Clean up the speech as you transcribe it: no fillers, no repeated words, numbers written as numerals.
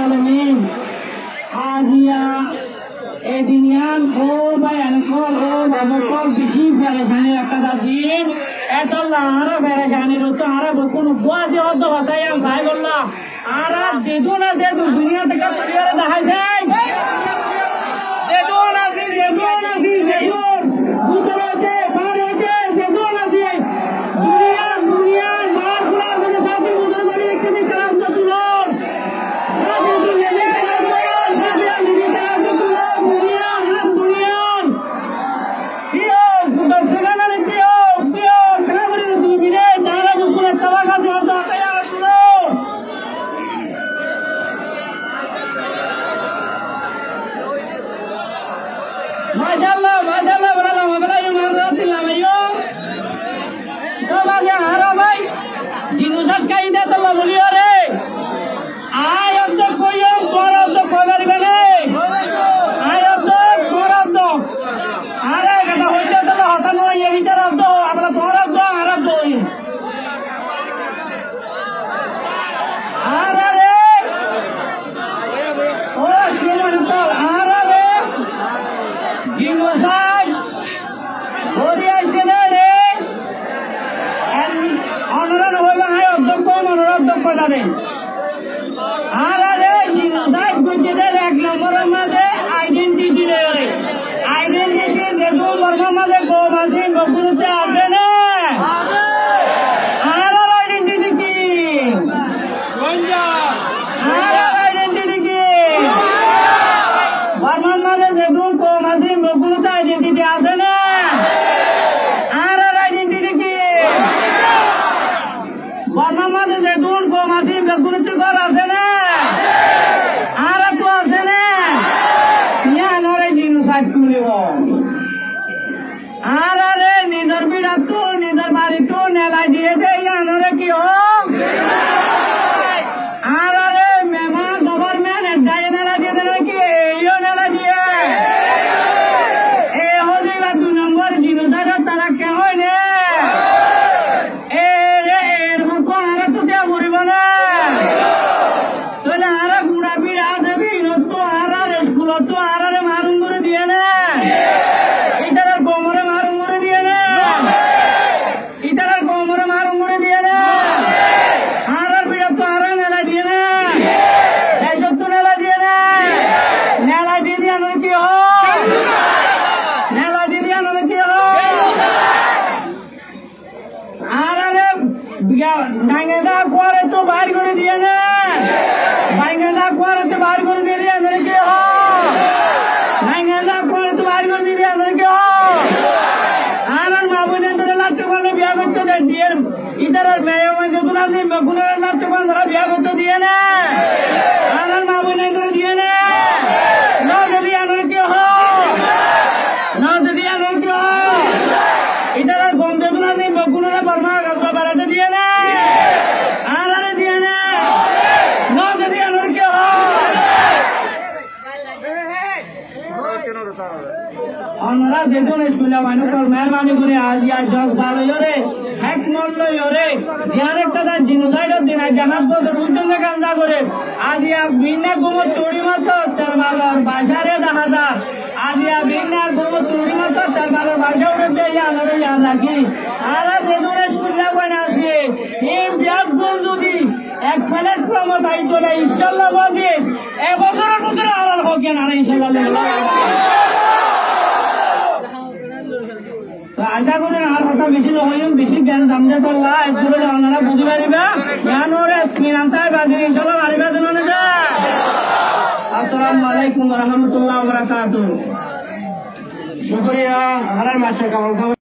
العالمين هادية এদিনিয়ান ও বায়ান call ও বাবকল বেশি পেরেশানি একটা দিন এত আরো পেরেশানি তো আরো কোন বুয়াজি অর্ধ হতাই সাহেবুল্লাহ আর যেদুন আছে দুনিয়া থেকে পরিবারে দেখাই যায় যেদুন আছে গুজরাটে ভারতে যেদুন আছে দুনিয়া মার খোলা আছে সাথে মুদ্রা করে একটি খারাপ না তুলো माशाल्लाह माशाल्लाह बड़ा मामला ये मार रहा थी लामायो तो बात ये हारा भाई जिनुसत का इंदे तो बोलियो रे आय अब तो कोई और अब तो कोई बारी बने आय अब तो अरे कदा होते तो होता नहीं ये इधर अब तो अपना तोर अब तो हारा तो हारा रे ओ सीमन तो हारा रे জিনুসাই হরিয়া সেনে অনরন হইবা আয় অধ্যক্ষ মনোরধ্যক্ষ যাবে আরে জিনুসাই গুজরাটের এক নম্বরের মাঝে আইডেন্টিটি রে আইডেন্টিটি যেদু মর্মের মাঝে গোমাসি গগুরুতে আছে না আর আইডেন্টিটি কি আর আইডেন্টিটি কি মর্মের মাঝে যেদু গোমাসি গগুরুতে আইডেন্টিটি আছে না আর আইডেন্টিটি কি মর্মের মাঝে যেদু গোমাসি গগুরুতে ঘর আছে না আর তো আছে না ইয়া নরে জিনুসাই তুলিব আরে নিজের বিড়া তো নিজের বাড়ি তো নেলাই দিয়ে দে ইয়ানরে কি হোক আরে মেহমান গভর্নমেন্ট এডাই নেলা দিয়ে দেন কি এইও নেলা দিয়ে এ হদি বা 2 নম্বর জিনুসাই তারা কে হয় না এ রে এর কোন আরে তো দেয়া মরিব না তোলে আরে গুড়া বিড়া আছে বিন তো আরে স্কুল তো আরে মারুন করে দিয়ে না ইতার কোমরে মারুন করে দিয়ে না ইতার কোমরে মারুন করে দিয়ে না আরে বিড়া তো আরে নেলা দিয়ে না এসব তো নেলা দিয়ে না নেলা দিয়ে দিয়ে আনো কি হো নেলা দিয়ে দিয়ে আনো কি হো আরে ডাঙ্গেদা করে তো বাইর করে দিয়ে না ডাঙ্গেদা করে তো বাইর করে দিয়ে দিয়ে আনো কি হো ডাঙ্গেদা করে তো বাইর করে দিয়ে দিয়ে আনো কি হো আনার মা বোনের ধরে লাগতে পারলে বিয়া করতে দিয়ে ইধার মেয়ে যখন আছে বেগুনের লাগতে পারলে তারা বিয়া করতে দিয়ে না আনার মা বোনের ধরে দিয়ে না না যদি আনো কি হো না যদি আনো কি হো ইধার গম যখন আছে বেগুনের বর্মা গাছরা বাড়াতে দিয়ে না আনারে দিয়ে না না যদি আনো কি হো আমরা যেদিন স্কুলে মানুষ মেহরবানি করে আজ জগ ভালো ইরে এক মূল্য ইরে ধ্যান একটা জিনোসাইডের দিন জানাত বছর উদ্যোগ কান্দা করে আদিয়া বিনা গুমত তড়ি মতো তার বাবার বাসারে দেখা যা আদিয়া বিনা গুমত তড়ি মতো তার বাবার বাসা উঠে দিয়ে আমরা ইয়াদ রাখি আর যেদিন স্কুলে বানা আছে এই ব্যাগ গুণ যদি এক ফেলের প্রমত আই তোলে ইনশাল্লাহ বলিস এবছরের ভিতরে আড়াল হোক না ইনশাল্লাহ আশা করি আর কথা বেশি নহয় বেশি জ্ঞান দামে করলা একদূরে আপনারা বুঝতে পারিবা জ্ঞান ওরে কিনান্তায় বাজি ইনশাল্লাহ পারিবা জানো না যা আসসালামু আলাইকুম ওয়া রাহমাতুল্লাহি ওয়া বারাকাতুহু শুকরিয়া হারার মাসে কামল